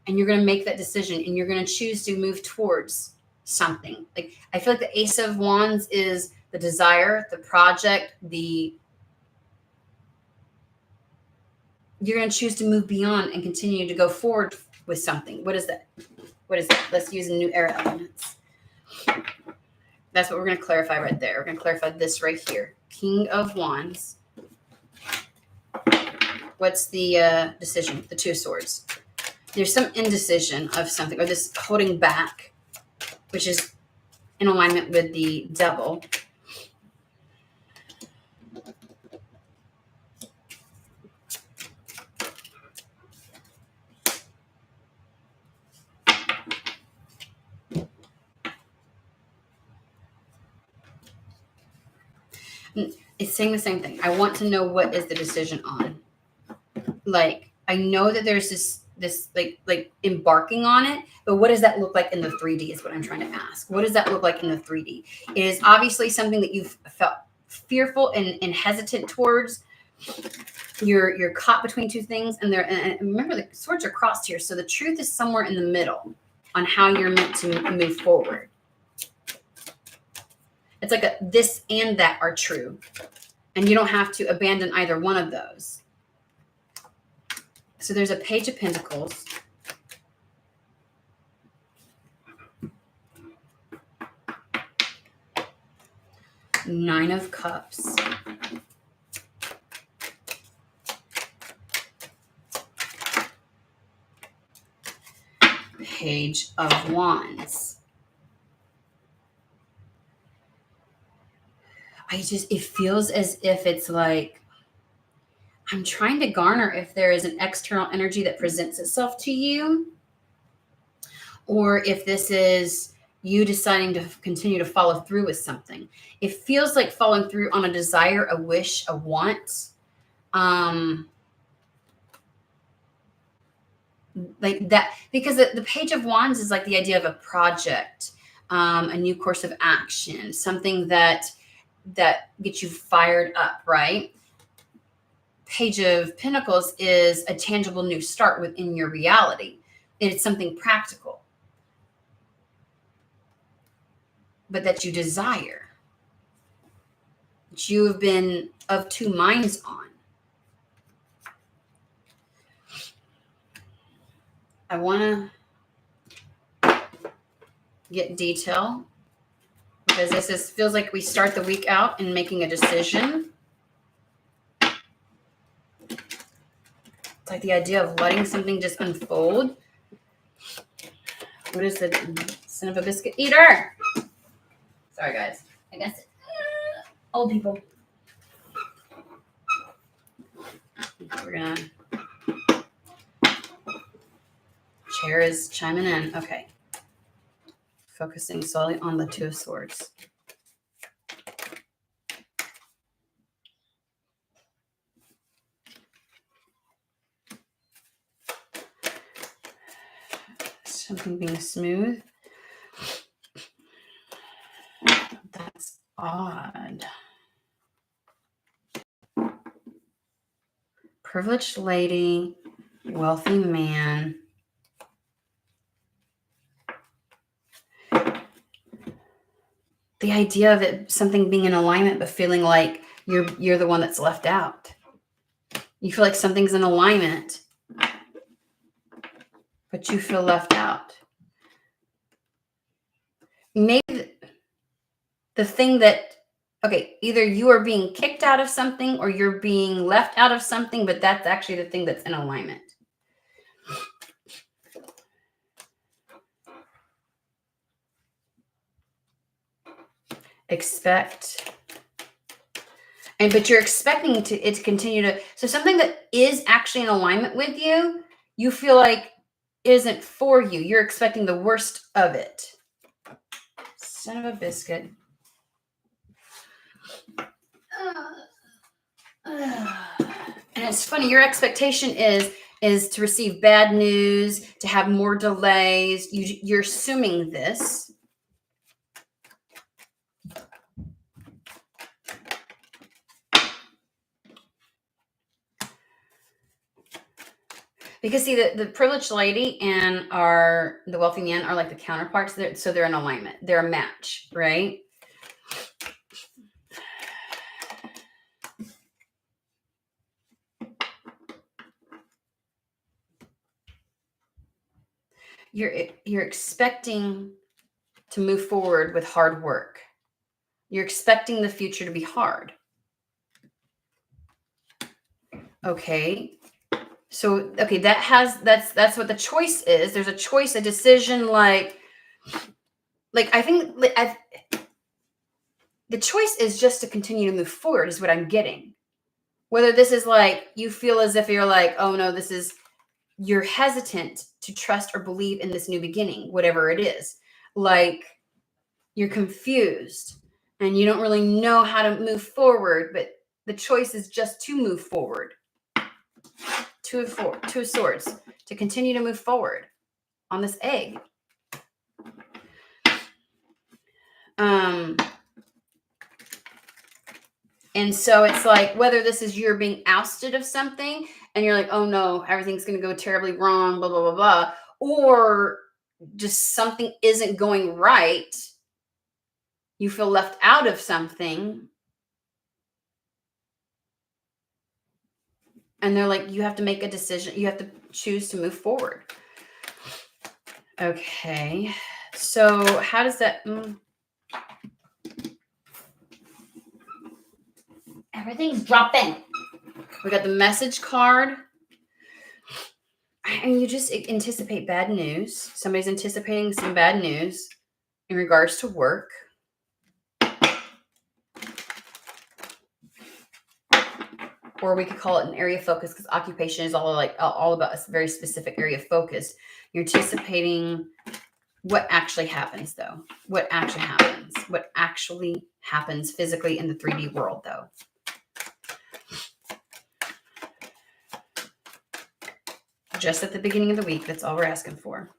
And you're going to make that decision and you're going to choose to move towards something. Like, I feel like the Ace of Wands is the desire, the project, you're going to choose to move beyond and continue to go forward with something. What is that? Let's use the new air elements. That's what we're going to clarify right there. We're going to clarify this right here. King of Wands. What's the decision? The Two of Swords. There's some indecision of something, or this holding back, which is in alignment with the Devil. It's saying the same thing. I want to know, what is the decision on? Like, I know that there's this like embarking on it, but what does that look like in the 3D is what I'm trying to ask. What does that look like in the 3D? It is obviously something that you've felt fearful and hesitant towards. You're caught between two things, and remember, the swords are crossed here, so the truth is somewhere in the middle on how you're meant to move forward. It's like this and that are true, and you don't have to abandon either one of those. So there's a Page of Pentacles. Nine of Cups. Page of Wands. It feels as if it's like, I'm trying to garner if there is an external energy that presents itself to you, or if this is you deciding to continue to follow through with something. It feels like following through on a desire, a wish, a want. Like that, because the Page of Wands is like the idea of a project, a new course of action, something that gets you fired up, right? Page of Pentacles is a tangible new start within your reality. It's something practical, but that you desire, that you have been of two minds on. I want to get detail, because this feels like we start the week out in making a decision. It's like the idea of letting something just unfold. What is the son of a biscuit eater? Sorry, guys. I guess old people. We're gonna. Chair is chiming in. Okay. Focusing solely on the Two of Swords. Something being smooth. That's odd. Privileged lady, wealthy man. The idea of it, something being in alignment, but feeling like you're the one that's left out. You feel like something's in alignment, but you feel left out. Maybe the thing that, okay, either you are being kicked out of something or you're being left out of something, but that's actually the thing that's in alignment. Expect, but you're expecting it to continue to, so something that is actually in alignment with you, you feel like isn't for you. You're expecting the worst of it. Son of a biscuit. And it's funny, your expectation is to receive bad news, to have more delays. You're assuming this. Because see, the privileged lady and the wealthy man are like the counterparts. So they're in alignment. They're a match, right? You're expecting to move forward with hard work. You're expecting the future to be hard. Okay. So, okay, that's what the choice is. There's a choice, a decision, like I think the choice is just to continue to move forward is what I'm getting. Whether this is like, you feel as if you're like, oh no, you're hesitant to trust or believe in this new beginning, whatever it is. Like you're confused and you don't really know how to move forward, but the choice is just to move forward. Two of swords, to continue to move forward on this egg. And so it's like, whether this is you're being ousted of something and you're like, oh no, everything's going to go terribly wrong, blah, blah, blah, blah, or just something isn't going right. You feel left out of something. And they're like, you have to make a decision. You have to choose to move forward. Okay. So how does that... Everything's dropping. We got the message card. And you just anticipate bad news. Somebody's anticipating some bad news in regards to work. Or we could call it an area of focus, because occupation is all about a very specific area of focus. You're anticipating what actually happens, though. What actually happens. What actually happens physically in the 3D world, though. Just at the beginning of the week, that's all we're asking for.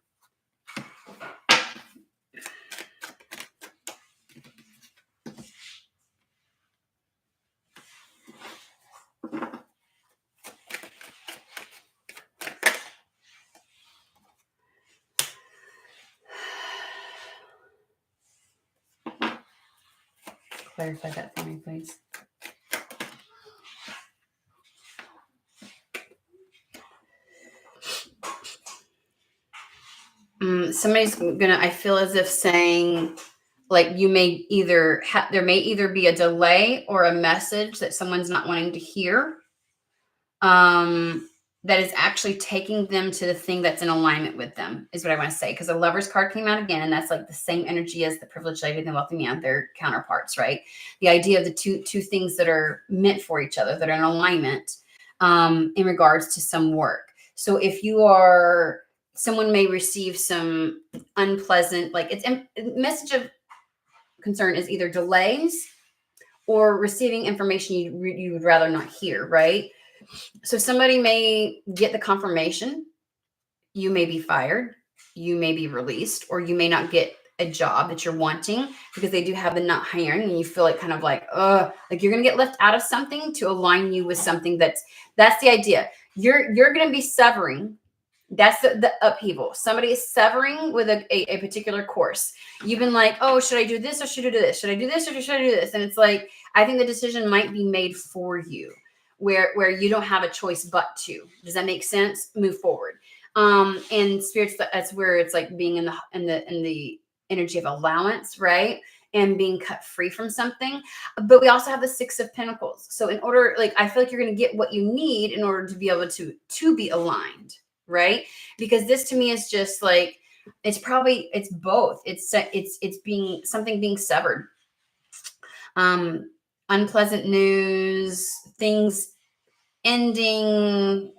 Clarify that for me, please. Somebody's gonna, I feel as if saying, like, you may either there may either be a delay or a message that someone's not wanting to hear, that is actually taking them to the thing that's in alignment with them, is what I want to say. Because the Lover's card came out again, and that's like the same energy as the privileged lady and the wealthy man. They're counterparts, right? The idea of the two things that are meant for each other, that are in alignment, in regards to some work. So if you are, someone may receive some unpleasant, like, it's a message of concern is either delays or receiving information you would rather not hear, right? So somebody may get the confirmation. You may be fired. you may be released, or you may not get a job that you're wanting, because they do have the not hiring, and you feel like kind of like you're going to get left out of something to align you with something that's the idea. You're going to be severing. That's the upheaval. Somebody is severing with a particular course. You've been like, oh, should I do this or should I do this? Should I do this or should I do this? And it's like, I think the decision might be made for you, where you don't have a choice but to. Does that make sense? Move forward. And spirits, that's where it's like being in the energy of allowance, right? And being cut free from something. But we also have the Six of Pentacles. So in order, like, I feel like you're going to get what you need in order to be able to be aligned, right? Because this to me is just like, it's both. It's being something being severed. Unpleasant news, things ending,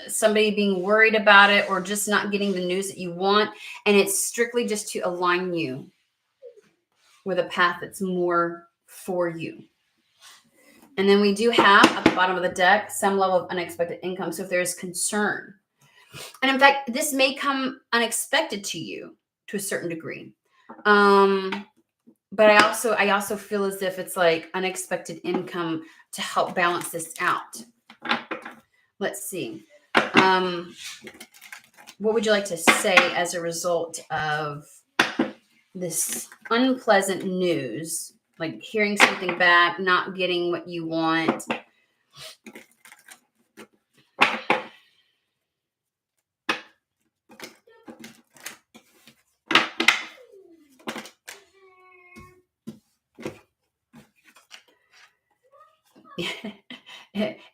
somebody being worried about it, or just not getting the news that you want. And it's strictly just to align you with a path that's more for you. And then we do have at the bottom of the deck some level of unexpected income. So if there's concern, and in fact, this may come unexpected to you to a certain degree. But I also feel as if it's like unexpected income to help balance this out. Let's see. What would you like to say as a result of this unpleasant news, like hearing something back, not getting what you want?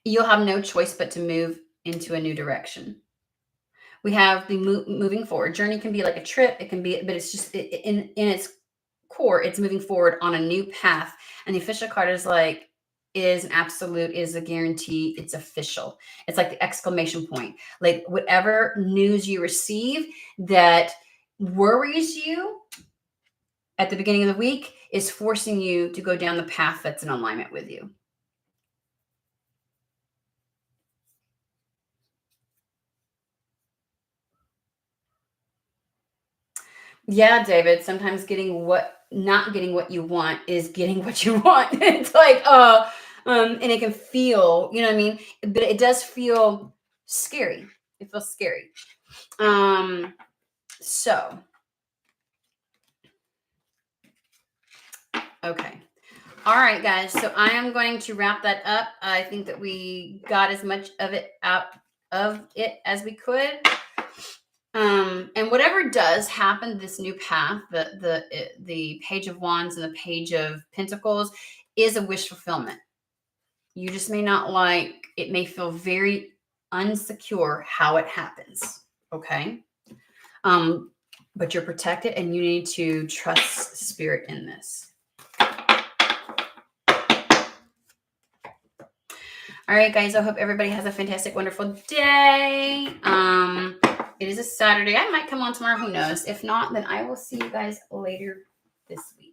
You'll have no choice but to move into a new direction. We have the moving forward. Journey can be like a trip. It can be, but it's just in its core, it's moving forward on a new path. And the official card is like, is an absolute, is a guarantee. It's official. It's like the exclamation point. Like whatever news you receive that worries you at the beginning of the week is forcing you to go down the path that's in alignment with you. Yeah, David, sometimes not getting what you want is getting what you want. It's like, and it can feel, you know what I mean? But it does feel scary. It feels scary. So, okay. All right, guys. So I am going to wrap that up. I think that we got as much of it out of it as we could. And whatever does happen, this new path, the Page of Wands and the Page of Pentacles is a wish fulfillment. You just may not like, it may feel very unsecure how it happens. Okay. But you're protected and you need to trust spirit in this. All right, guys. I hope everybody has a fantastic, wonderful day. It is a Saturday. I might come on tomorrow. Who knows? If not, then I will see you guys later this week.